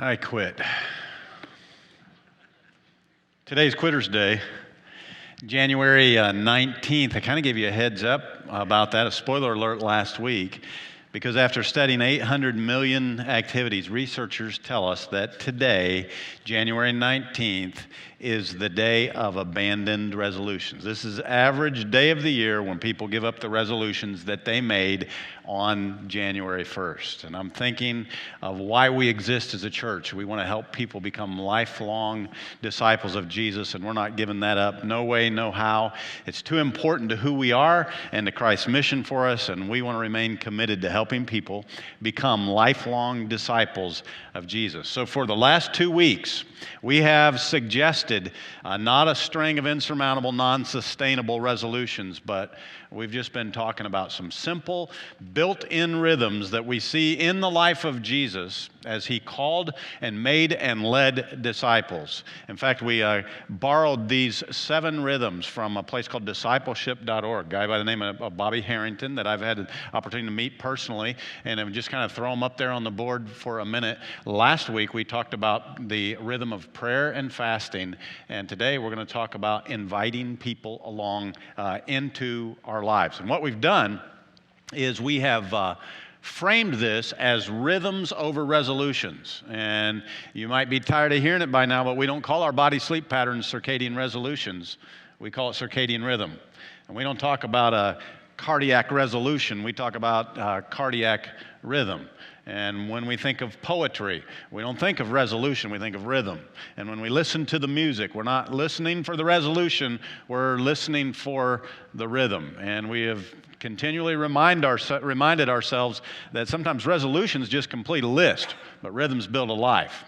I quit. Today's Quitter's Day, January 19th. I kind of gave you a heads up about that, a spoiler alert last week, because after studying 800 million activities, researchers tell us that today, January 19th, is the day of abandoned resolutions. This is average day of the year when people give up the resolutions that they made on January 1st. And I'm thinking of why we exist as a church. We want to help people become lifelong disciples of Jesus, and we're not giving that up. No way, no how. It's too important to who we are and to Christ's mission for us, and we want to remain committed to helping people become lifelong disciples of Jesus. So for the last 2 weeks, we have suggested not a string of insurmountable, non-sustainable resolutions, but we've just been talking about some simple, built-in rhythms that we see in the life of Jesus as he called and made and led disciples. In fact, we borrowed these 7 rhythms from a place called discipleship.org, a guy by the name of Bobby Harrington that I've had the opportunity to meet personally, and I've just kind of throw them up there on the board for a minute. Last week, we talked about the rhythm of prayer and fasting, and today we're going to talk about inviting people along into our lives. And what we've done is we have framed this as rhythms over resolutions. And you might be tired of hearing it by now, but we don't call our body sleep patterns circadian resolutions. We call it circadian rhythm. And we don't talk about a cardiac resolution. We talk about cardiac rhythm. And when we think of poetry, we don't think of resolution, we think of rhythm. And when we listen to the music, we're not listening for the resolution, we're listening for the rhythm. And we have continually reminded ourselves that sometimes resolutions just complete a list, but rhythms build a life.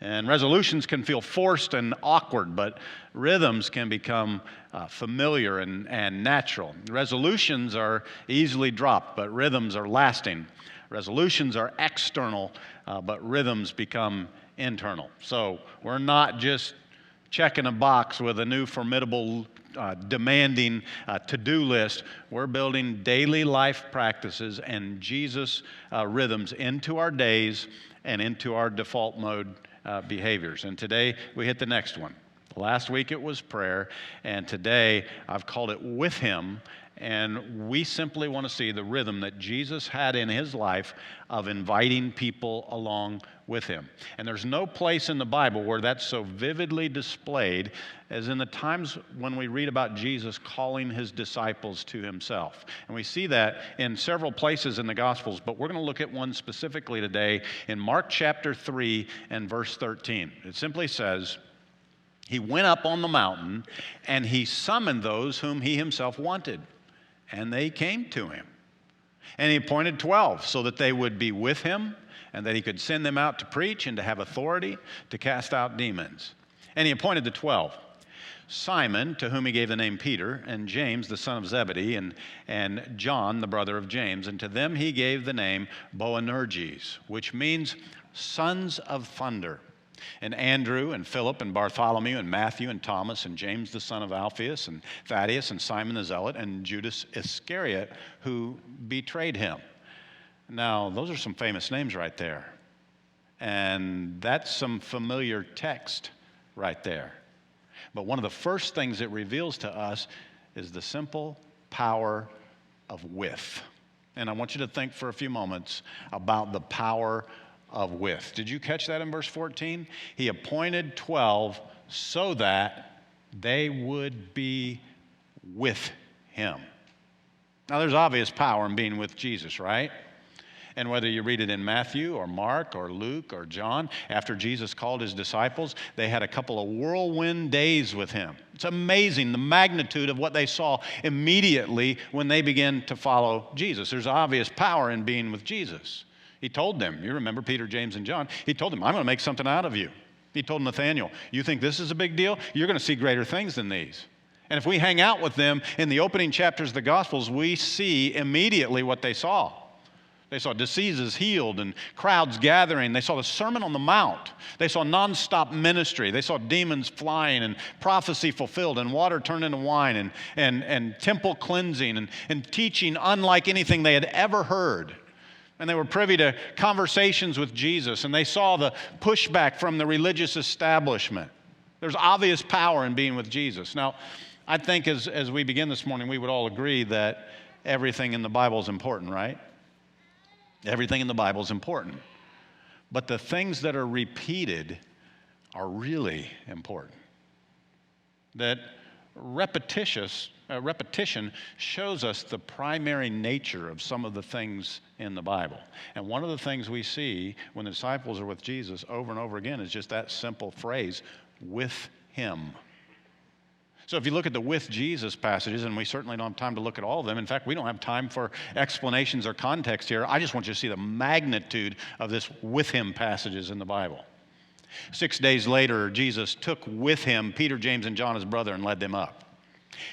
And resolutions can feel forced and awkward, but rhythms can become familiar and natural. Resolutions are easily dropped, but rhythms are lasting. Resolutions are external, but rhythms become internal. So we're not just checking a box with a new formidable, demanding to-do list. We're building daily life practices and Jesus rhythms into our days and into our default mode behaviors. And today we hit the next one. Last week it was prayer, and today I've called it with Him. And we simply want to see the rhythm that Jesus had in his life of inviting people along with him. And there's no place in the Bible where that's so vividly displayed as in the times when we read about Jesus calling his disciples to himself. And we see that in several places in the Gospels, but we're going to look at one specifically today in Mark chapter 3 and verse 13. It simply says, "He went up on the mountain and he summoned those whom he himself wanted. And they came to him. And he appointed 12 so that they would be with him and that he could send them out to preach and to have authority to cast out demons. And he appointed the 12, Simon, to whom he gave the name Peter, and James, the son of Zebedee, and John, the brother of James. And to them he gave the name Boanerges, which means sons of thunder. And Andrew and Philip and Bartholomew and Matthew and Thomas and James the son of Alphaeus and Thaddeus and Simon the Zealot and Judas Iscariot who betrayed him." Now, those are some famous names right there. And that's some familiar text right there. But one of the first things it reveals to us is the simple power of with. And I want you to think for a few moments about the power of with. Did you catch that in verse 14? He appointed 12 so that they would be with him. Now there's obvious power in being with Jesus, right? And whether you read it in Matthew or Mark or Luke or John, after Jesus called his disciples, they had a couple of whirlwind days with him. It's amazing the magnitude of what they saw immediately when they began to follow Jesus. There's obvious power in being with Jesus. He told them, you remember Peter, James, and John, he told them, "I'm going to make something out of you." He told Nathanael, "You think this is a big deal? You're going to see greater things than these." And if we hang out with them in the opening chapters of the Gospels, we see immediately what they saw. They saw diseases healed and crowds gathering. They saw the Sermon on the Mount. They saw nonstop ministry. They saw demons flying and prophecy fulfilled and water turned into wine and temple cleansing and teaching unlike anything they had ever heard. And they were privy to conversations with Jesus, and they saw the pushback from the religious establishment. There's obvious power in being with Jesus. Now, I think as we begin this morning, we would all agree that everything in the Bible is important, right? Everything in the Bible is important. But the things that are repeated are really important. That repetition shows us the primary nature of some of the things in the Bible. And one of the things we see when the disciples are with Jesus over and over again is just that simple phrase, with him. So if you look at the with Jesus passages, and we certainly don't have time to look at all of them. In fact, we don't have time for explanations or context here. I just want you to see the magnitude of this with him passages in the Bible. 6 days later, Jesus took with him Peter, James, and John, his brother, and led them up.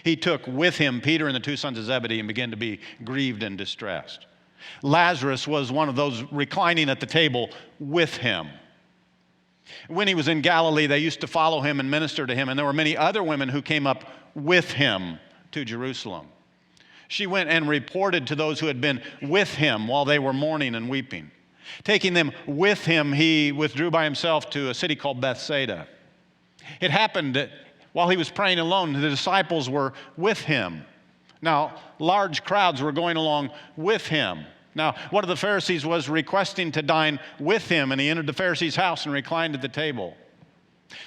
He took with him Peter and the two sons of Zebedee and began to be grieved and distressed. Lazarus was one of those reclining at the table with him. When he was in Galilee, they used to follow him and minister to him, and there were many other women who came up with him to Jerusalem. She went and reported to those who had been with him while they were mourning and weeping. Taking them with him, he withdrew by himself to a city called Bethsaida. It happened that while he was praying alone, the disciples were with him. Now, large crowds were going along with him. Now, one of the Pharisees was requesting to dine with him, and he entered the Pharisee's house and reclined at the table.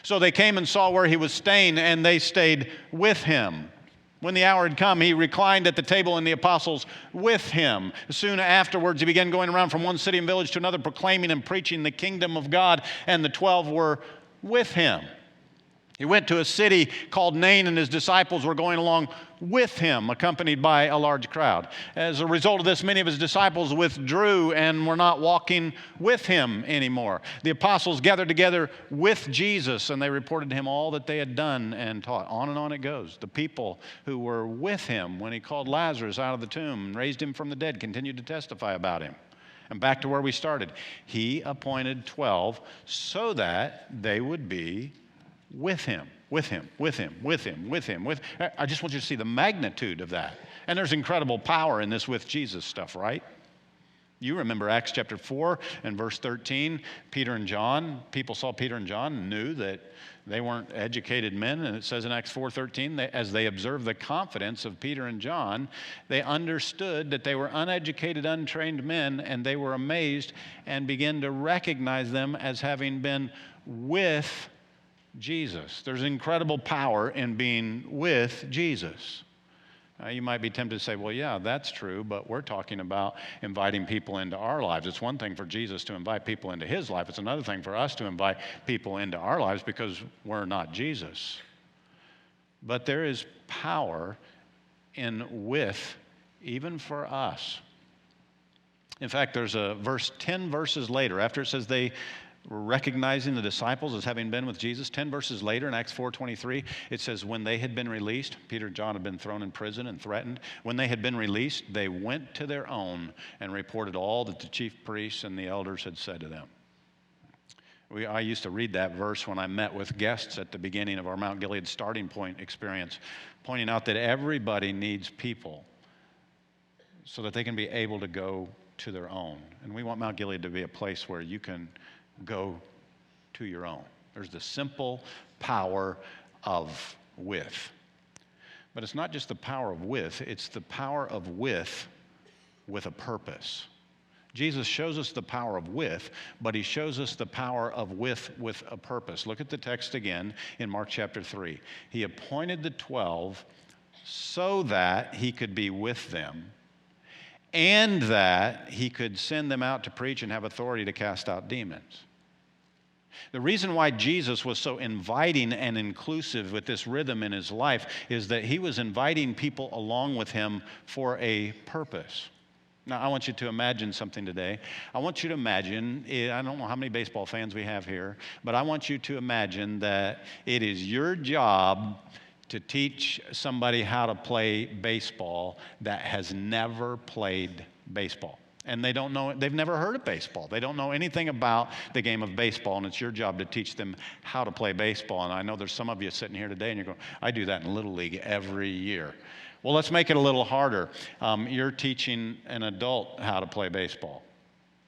So they came and saw where he was staying, and they stayed with him. When the hour had come, he reclined at the table and the apostles with him. Soon afterwards, he began going around from one city and village to another, proclaiming and preaching the kingdom of God, and the 12 were with him. He went to a city called Nain, and his disciples were going along with him, accompanied by a large crowd. As a result of this, many of his disciples withdrew and were not walking with him anymore. The apostles gathered together with Jesus, and they reported to him all that they had done and taught. On and on it goes. The people who were with him when he called Lazarus out of the tomb and raised him from the dead continued to testify about him. And back to where we started. He appointed 12 so that they would be with him. I just want you to see the magnitude of that. And there's incredible power in this with Jesus stuff, right? You remember Acts chapter 4 and verse 13. People saw Peter and John and knew that they weren't educated men. And it says in Acts 4:13, as they observed the confidence of Peter and John, they understood that they were uneducated, untrained men, and they were amazed and began to recognize them as having been with Jesus. There's incredible power in being with Jesus. You might be tempted to say, well, yeah, that's true, but we're talking about inviting people into our lives. It's one thing for Jesus to invite people into his life. It's another thing for us to invite people into our lives because we're not Jesus. But there is power in with, even for us. In fact, there's a verse 10 verses later, after it says they were recognizing the disciples as having been with Jesus. 10 verses later in Acts 4:23, it says, when they had been released, Peter and John had been thrown in prison and threatened. When they had been released, they went to their own and reported all that the chief priests and the elders had said to them. I used to read that verse when I met with guests at the beginning of our Mount Gilead starting point experience, pointing out that everybody needs people so that they can be able to go to their own. And we want Mount Gilead to be a place where you can go to your own. There's the simple power of with. But it's not just the power of with, it's the power of with a purpose. Jesus shows us the power of with, but he shows us the power of with a purpose. Look at the text again in Mark chapter 3. He appointed the 12 so that he could be with them and that he could send them out to preach and have authority to cast out demons. The reason why Jesus was so inviting and inclusive with this rhythm in his life is that he was inviting people along with him for a purpose. Now, I want you to imagine something today. I want you to imagine, I don't know how many baseball fans we have here, but I want you to imagine that it is your job to teach somebody how to play baseball that has never played baseball. And they don't know, they've never heard of baseball. They don't know anything about the game of baseball, and it's your job to teach them how to play baseball. And I know there's some of you sitting here today and you're going, I do that in Little League every year. Well, let's make it a little harder. You're teaching an adult how to play baseball.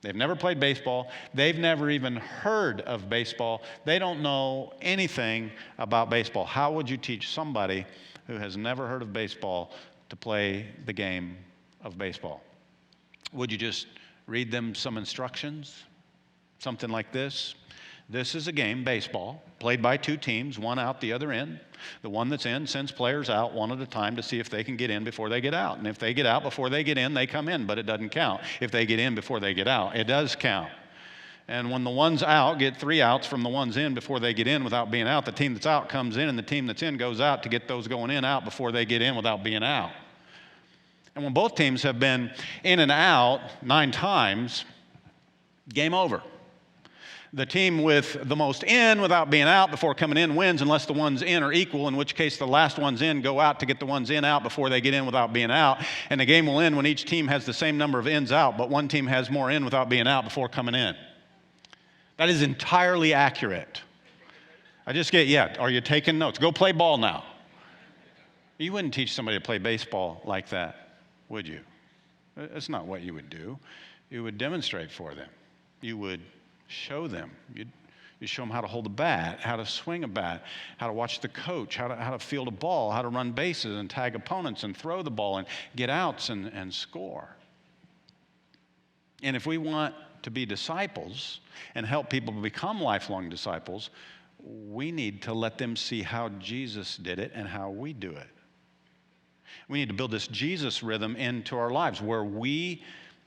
They've never played baseball. They've never even heard of baseball. They don't know anything about baseball. How would you teach somebody who has never heard of baseball to play the game of baseball? Would you just read them some instructions? Something like this. This is a game, baseball, played by two teams, one out the other in. The one that's in sends players out one at a time to see if they can get in before they get out. And if they get out before they get in, they come in, but it doesn't count. If they get in before they get out, it does count. And when the ones out get 3 outs from the ones in before they get in without being out, the team that's out comes in, and the team that's in goes out to get those going in out before they get in without being out. And when both teams have been in and out 9 times, game over. The team with the most in without being out before coming in wins unless the ones in are equal, in which case the last ones in go out to get the ones in out before they get in without being out. And the game will end when each team has the same number of ins out, but one team has more in without being out before coming in. That is entirely accurate. Are you taking notes? Go play ball now. You wouldn't teach somebody to play baseball like that, would you? That's not what you would do. You would demonstrate for them. You would show them. You'd show them how to hold a bat, how to swing a bat, how to watch the coach, how to field a ball, how to run bases and tag opponents and throw the ball and get outs and score. And if we want to be disciples and help people become lifelong disciples, we need to let them see how Jesus did it and how we do it. We need to build this Jesus rhythm into our lives where we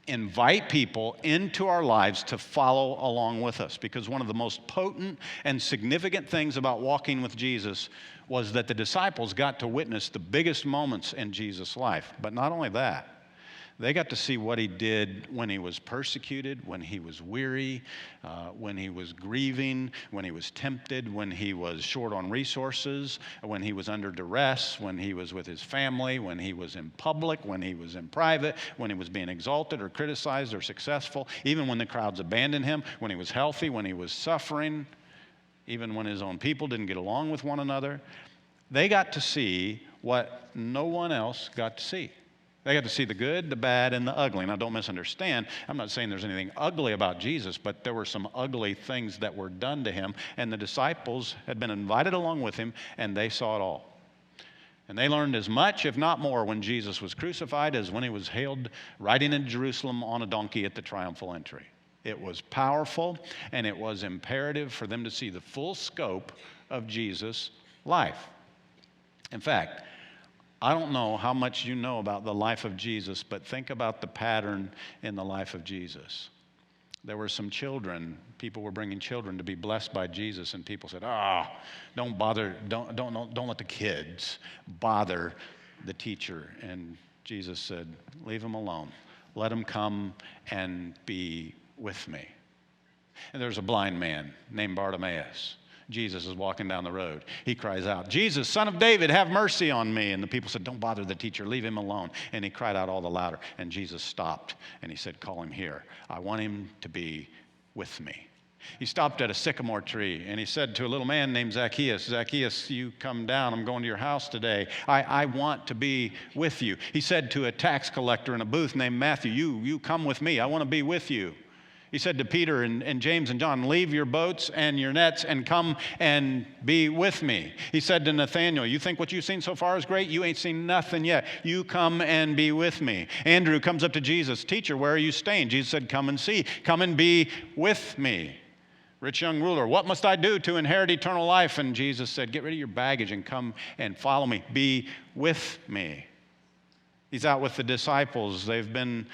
invite people into our lives to follow along with us, because one of the most potent and significant things about walking with Jesus was that the disciples got to witness the biggest moments in Jesus' life. But not only that, they got to see what he did when he was persecuted, when he was weary, when he was grieving, when he was tempted, when he was short on resources, when he was under duress, when he was with his family, when he was in public, when he was in private, when he was being exalted or criticized or successful, even when the crowds abandoned him, when he was healthy, when he was suffering, even when his own people didn't get along with one another. They got to see what no one else got to see. They got to see the good, the bad, and the ugly. Now, don't misunderstand. I'm not saying there's anything ugly about Jesus, but there were some ugly things that were done to him, and the disciples had been invited along with him, and they saw it all. And they learned as much, if not more, when Jesus was crucified as when he was hailed riding into Jerusalem on a donkey at the triumphal entry. It was powerful, and it was imperative for them to see the full scope of Jesus' life. In fact, I don't know how much you know about the life of Jesus, but think about the pattern in the life of Jesus. There were some children. People were bringing children to be blessed by Jesus, and people said, don't bother, don't let the kids bother the teacher. And Jesus said, leave them alone. Let them come and be with me. And there's a blind man named Bartimaeus. Jesus is walking down the road. He cries out, Jesus, Son of David, have mercy on me. And the people said, don't bother the teacher, leave him alone. And he cried out all the louder. And Jesus stopped and he said, call him here. I want him to be with me. He stopped at a sycamore tree and he said to a little man named Zacchaeus, Zacchaeus, you come down. I'm going to your house today. I want to be with you. He said to a tax collector in a booth named Matthew, you come with me. I want to be with you. He said to Peter and James and John, leave your boats and your nets and come and be with me. He said to Nathanael, you think what you've seen so far is great? You ain't seen nothing yet. You come and be with me. Andrew comes up to Jesus, teacher, where are you staying? Jesus said, come and see. Come and be with me. Rich young ruler, what must I do to inherit eternal life? And Jesus said, get rid of your baggage and come and follow me. Be with me. He's out with the disciples. They've been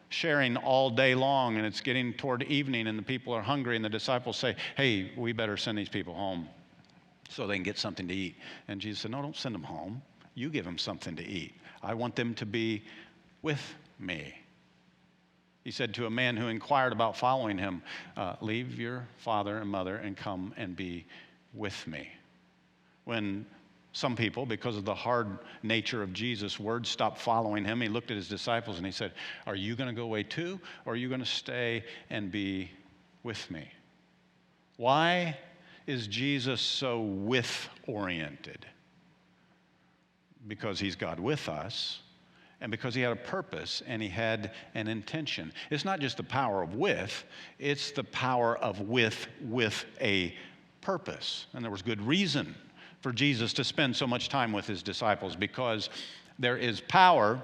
sharing all day long, and it's getting toward evening, and the people are hungry, and the disciples say, hey, we better send these people home so they can get something to eat. And Jesus said, no, don't send them home. You give them something to eat. I want them to be with me. He said to a man who inquired about following him, leave your father and mother and come and be with me. When some people, because of the hard nature of Jesus' words, stopped following him, he looked at his disciples and he said, are you going to go away too, or are you going to stay and be with me? Why is Jesus so with-oriented? Because he's God with us, and because he had a purpose and he had an intention. It's not just the power of with, it's the power of with a purpose. And there was good reason for Jesus to spend so much time with his disciples, because there is power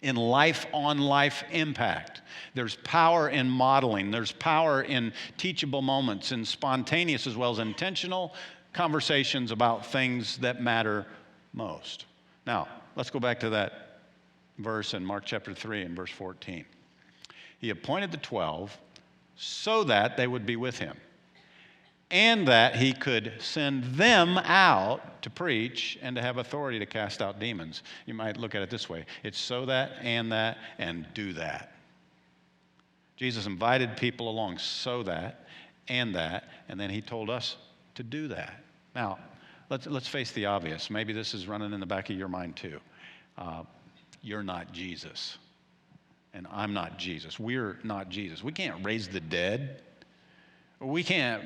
in life-on-life impact. There's power in modeling. There's power in teachable moments, in spontaneous as well as intentional conversations about things that matter most. Now, let's go back to that verse in Mark chapter 3 and verse 14. He appointed the 12 so that they would be with him, and that he could send them out to preach and to have authority to cast out demons. You might look at it this way. It's so that, and do that. Jesus invited people along so that, and then he told us to do that. Now, let's face the obvious. Maybe this is running in the back of your mind too. You're not Jesus, and I'm not Jesus. We're not Jesus. We can't raise the dead. We can't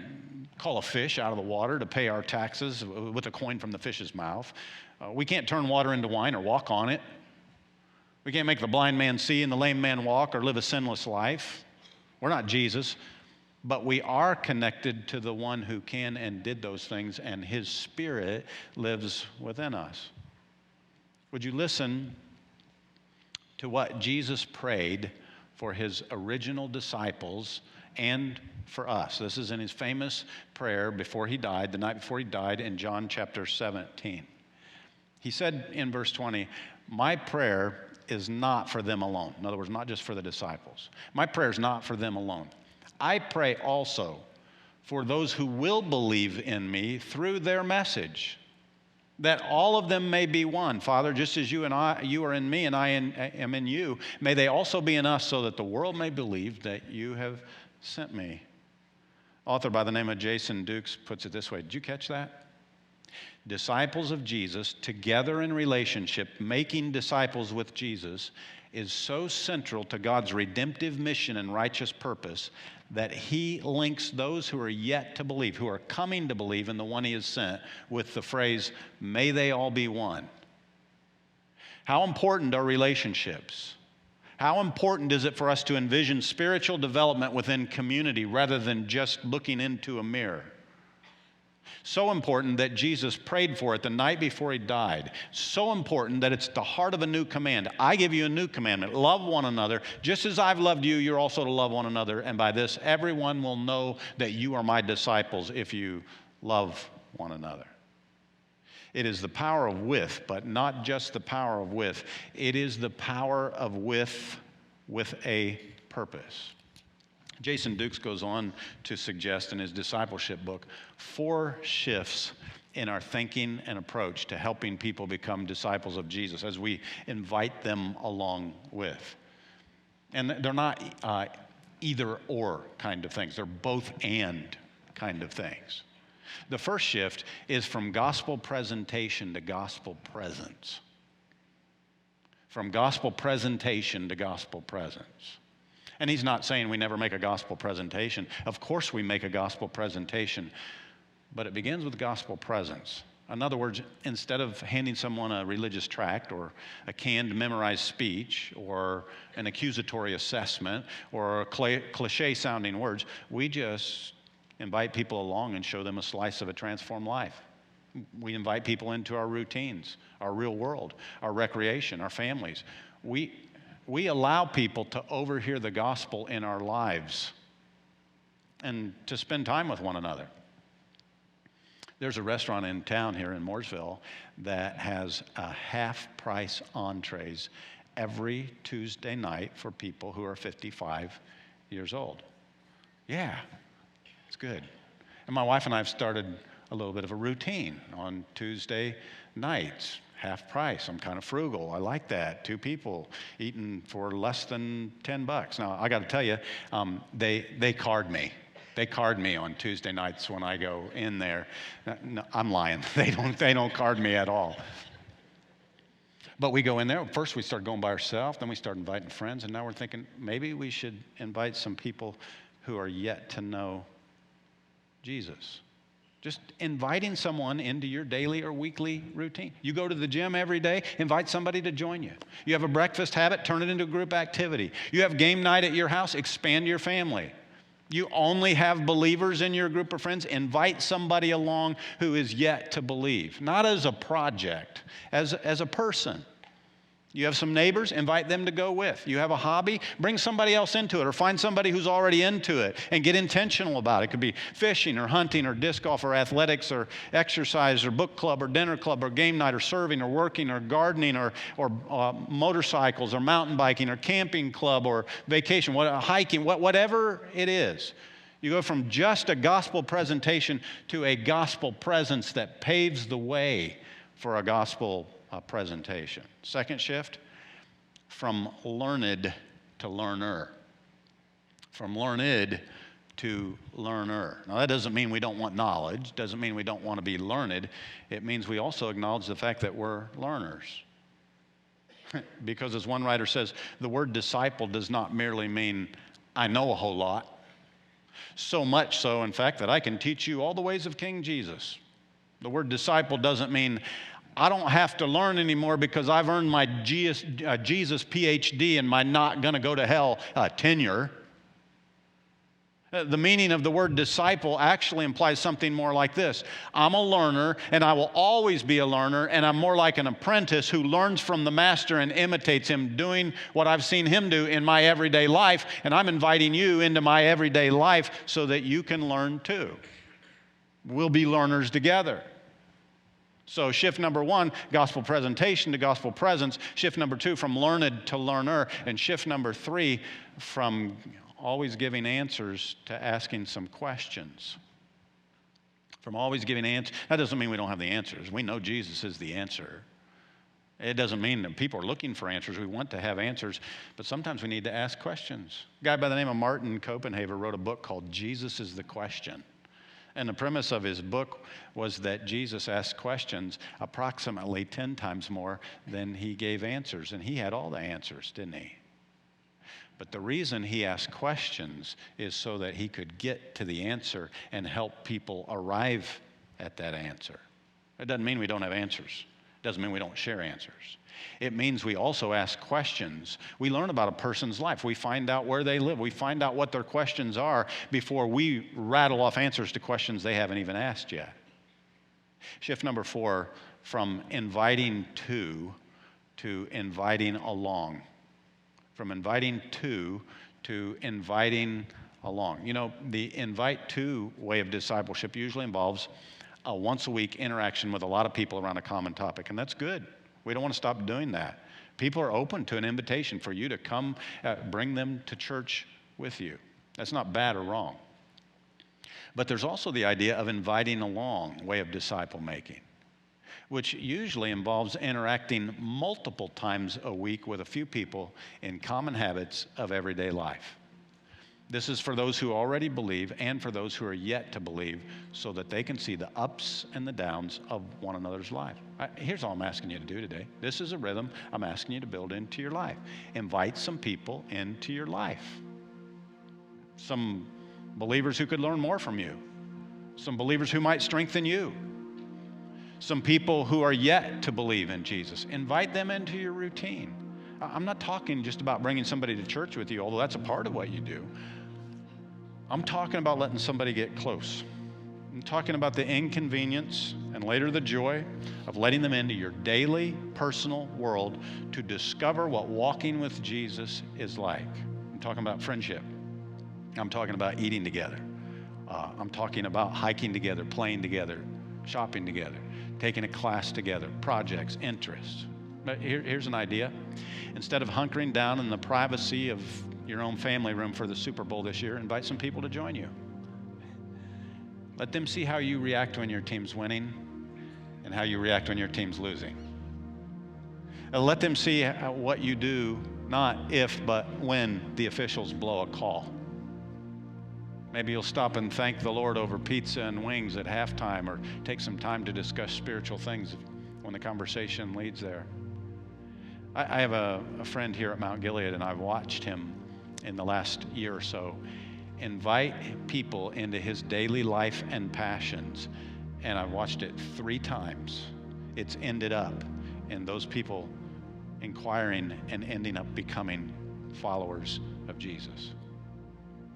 call a fish out of the water to pay our taxes with a coin from the fish's mouth. We can't turn water into wine or walk on it. We can't make the blind man see and the lame man walk or live a sinless life. We're not Jesus, but we are connected to the one who can and did those things, and his Spirit lives within us. Would you listen to what Jesus prayed for his original disciples and for us? This is in his famous prayer before he died, the night before he died, in John chapter 17. He said in verse 20, "My prayer is not for them alone." In other words, not just for the disciples. My prayer is not for them alone. I pray also for those who will believe in me through their message, that all of them may be one. Father, just as you are in me and I am in you, may they also be in us, so that the world may believe that you have sent me. Author by the name of Jason Dukes puts it this way. Did you catch that? Disciples of Jesus, together in relationship, making disciples with Jesus, is so central to God's redemptive mission and righteous purpose that he links those who are yet to believe, who are coming to believe in the one he has sent, with the phrase, "May they all be one." How important are relationships? How important is it for us to envision spiritual development within community rather than just looking into a mirror? So important that Jesus prayed for it the night before he died. So important that it's the heart of a new command. I give you a new commandment. Love one another. Just as I've loved you, you're also to love one another. And by this, everyone will know that you are my disciples if you love one another. It is the power of with, but not just the power of with. It is the power of with a purpose. Jason Dukes goes on to suggest in his discipleship book 4 shifts in our thinking and approach to helping people become disciples of Jesus as we invite them along with. And they're not either or kind of things. They're both and kind of things. The first shift is from gospel presentation to gospel presence. From gospel presentation to gospel presence. And he's not saying we never make a gospel presentation. Of course we make a gospel presentation, but it begins with gospel presence. In other words, instead of handing someone a religious tract or a canned memorized speech or an accusatory assessment or cliche-sounding words, we just invite people along and show them a slice of a transformed life. We invite people into our routines, our real world, our recreation, our families. We allow people to overhear the gospel in our lives and to spend time with one another. There's a restaurant in town here in Mooresville that has a half-price entrees every Tuesday night for people who are 55 years old. Yeah. It's good. And my wife and I have started a little bit of a routine on Tuesday nights, half price. I'm kind of frugal. I like that. 2 people eating for less than $10. Now, I got to tell you, they card me. They card me on Tuesday nights when I go in there. No, I'm lying. They don't card me at all. But we go in there. First, we start going by ourselves. Then we start inviting friends. And now we're thinking maybe we should invite some people who are yet to know Jesus. Just inviting someone into your daily or weekly routine. You go to the gym every day, invite somebody to join you. You have a breakfast habit, turn it into a group activity. You have game night at your house, expand your family. You only have believers in your group of friends, invite somebody along who is yet to believe. Not as a project, as a person. You have some neighbors, invite them to go with. You have a hobby, bring somebody else into it, or find somebody who's already into it and get intentional about it. It could be fishing or hunting or disc golf or athletics or exercise or book club or dinner club or game night or serving or working or gardening or motorcycles or mountain biking or camping club or vacation, hiking, whatever it is. You go from just a gospel presentation to a gospel presence that paves the way for a gospel presentation. Second shift, from learned to learner. From learned to learner. Now that doesn't mean we don't want knowledge, doesn't mean we don't want to be learned. It means we also acknowledge the fact that we're learners. Because as one writer says, the word disciple does not merely mean I know a whole lot. So much so, in fact, that I can teach you all the ways of King Jesus. The word disciple doesn't mean I don't have to learn anymore because I've earned my Jesus PhD and my not going to go to hell tenure. The meaning of the word disciple actually implies something more like this. I'm a learner, and I will always be a learner, and I'm more like an apprentice who learns from the master and imitates him doing what I've seen him do in my everyday life, and I'm inviting you into my everyday life so that you can learn too. We'll be learners together. So shift number one, gospel presentation to gospel presence. Shift number two, from learned to learner. And shift number three, from always giving answers to asking some questions. From always giving answers. That doesn't mean we don't have the answers. We know Jesus is the answer. It doesn't mean that people are looking for answers. We want to have answers, but sometimes we need to ask questions. A guy by the name of Martin Copenhaver wrote a book called Jesus is the Question. And the premise of his book was that Jesus asked questions approximately 10 times more than he gave answers. And he had all the answers, didn't he? But the reason he asked questions is so that he could get to the answer and help people arrive at that answer. It doesn't mean we don't have answers. It doesn't mean we don't share answers. It means we also ask questions. We learn about a person's life. We find out where they live. We find out what their questions are before we rattle off answers to questions they haven't even asked yet. Shift number four, from inviting to inviting along. From inviting to inviting along. You know, the invite to way of discipleship usually involves a once a week interaction with a lot of people around a common topic, and that's good. We don't want to stop doing that. People are open to an invitation for you to come, bring them to church with you. That's not bad or wrong. But there's also the idea of inviting along way of disciple making, which usually involves interacting multiple times a week with a few people in common habits of everyday life. This is for those who already believe and for those who are yet to believe so that they can see the ups and the downs of one another's life. Here's all I'm asking you to do today. This is a rhythm I'm asking you to build into your life. Invite some people into your life. Some believers who could learn more from you. Some believers who might strengthen you. Some people who are yet to believe in Jesus. Invite them into your routine. I'm not talking just about bringing somebody to church with you, although that's a part of what you do. I'm talking about letting somebody get close. I'm talking about the inconvenience and later the joy of letting them into your daily personal world to discover what walking with Jesus is like. I'm talking about friendship. I'm talking about eating together. I'm talking about hiking together, playing together, shopping together, taking a class together, projects, interests. But here's an idea. Instead of hunkering down in the privacy of your own family room for the Super Bowl this year, invite some people to join you. Let them see how you react when your team's winning and how you react when your team's losing. Let them see what you do, not if, but when the officials blow a call. Maybe you'll stop and thank the Lord over pizza and wings at halftime, or take some time to discuss spiritual things when the conversation leads there. I have a friend here at Mount Gilead, and I've watched him in the last year or so, invite people into his daily life and passions. And I've watched it 3 times. It's ended up in those people inquiring and ending up becoming followers of Jesus.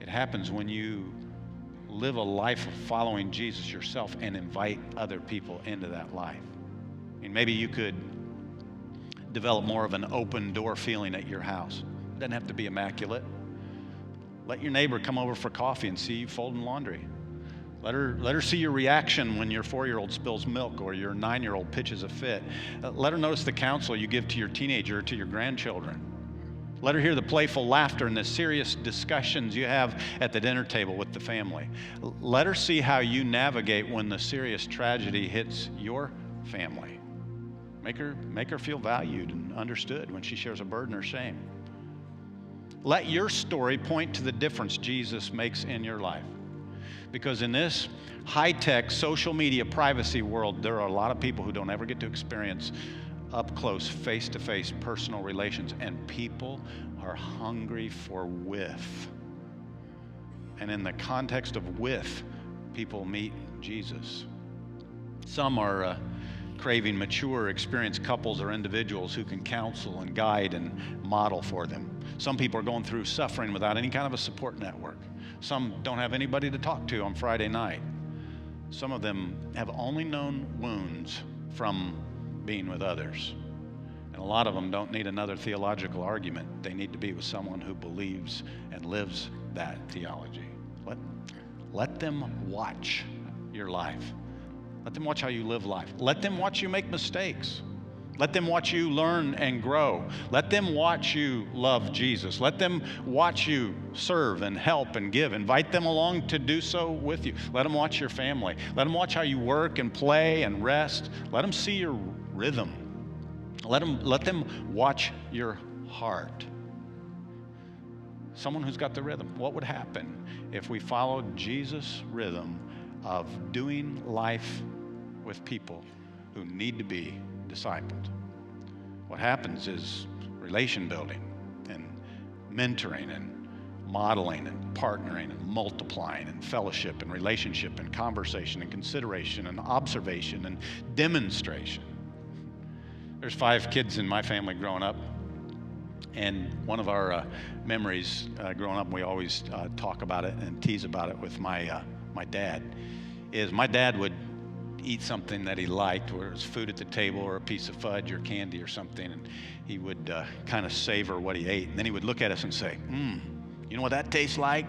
It happens when you live a life of following Jesus yourself and invite other people into that life. I mean, maybe you could develop more of an open door feeling at your house. It doesn't have to be immaculate. Let your neighbor come over for coffee and see you folding laundry. Let her see your reaction when your 4-year-old spills milk or your 9-year-old pitches a fit. Let her notice the counsel you give to your teenager or to your grandchildren. Let her hear the playful laughter and the serious discussions you have at the dinner table with the family. Let her see how you navigate when the serious tragedy hits your family. Make her feel valued and understood when she shares a burden or shame. Let your story point to the difference Jesus makes in your life. Because in this high-tech social media privacy world, there are a lot of people who don't ever get to experience up close, face-to-face personal relations, and people are hungry for with. And in the context of with, people meet Jesus. Some are craving mature, experienced couples or individuals who can counsel and guide and model for them. Some people are going through suffering without any kind of a support network. Some don't have anybody to talk to on Friday night. Some of them have only known wounds from being with others. And a lot of them don't need another theological argument. They need to be with someone who believes and lives that theology. Let them watch your life. Let them watch how you live life. Let them watch you make mistakes. Let them watch you learn and grow. Let them watch you love Jesus. Let them watch you serve and help and give. Invite them along to do so with you. Let them watch your family. Let them watch how you work and play and rest. Let them see your rhythm. Let them watch your heart. Someone who's got the rhythm. What would happen if we followed Jesus' rhythm of doing life with people who need to be discipled? What happens is relation building and mentoring and modeling and partnering and multiplying and fellowship and relationship and conversation and consideration and observation and demonstration. There's 5 kids in my family growing up, and one of our memories growing up, we always talk about it and tease about it with my dad, is my dad would eat something that he liked, whether it was food at the table or a piece of fudge or candy or something, and he would kind of savor what he ate. And then he would look at us and say, you know what that tastes like?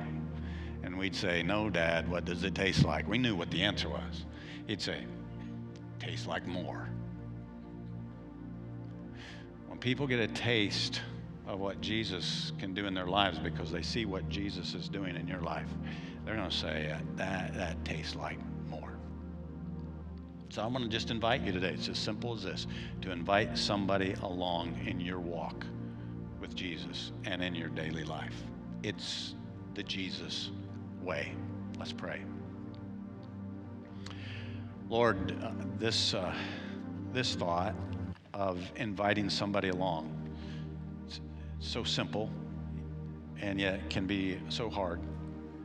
And we'd say, no, Dad, what does it taste like? We knew what the answer was. He'd say, tastes like more. When people get a taste of what Jesus can do in their lives because they see what Jesus is doing in your life, they're going to say, that tastes like more. So I'm going to just invite you today, it's as simple as this, to invite somebody along in your walk with Jesus and in your daily life. It's the Jesus way. Let's pray. Lord, this thought of inviting somebody along, it's so simple, and yet can be so hard.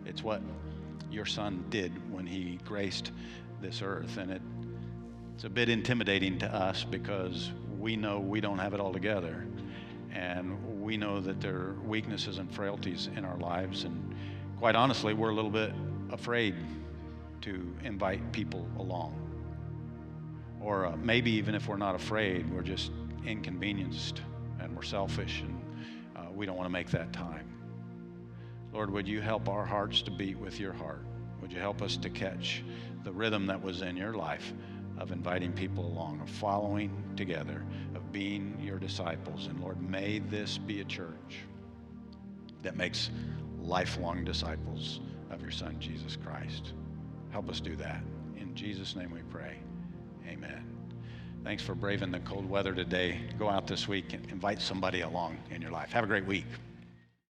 It's what your Son did when he graced this earth, and it's a bit intimidating to us because we know we don't have it all together, and we know that there are weaknesses and frailties in our lives, and quite honestly, we're a little bit afraid to invite people along. Or maybe even if we're not afraid, we're just inconvenienced and we're selfish and we don't want to make that time. Lord, would you help our hearts to beat with your heart? Would you help us to catch the rhythm that was in your life of inviting people along, of following together, of being your disciples? And Lord, may this be a church that makes lifelong disciples of your Son, Jesus Christ. Help us do that. In Jesus' name we pray. Amen. Thanks for braving the cold weather today. Go out this week and invite somebody along in your life. Have a great week.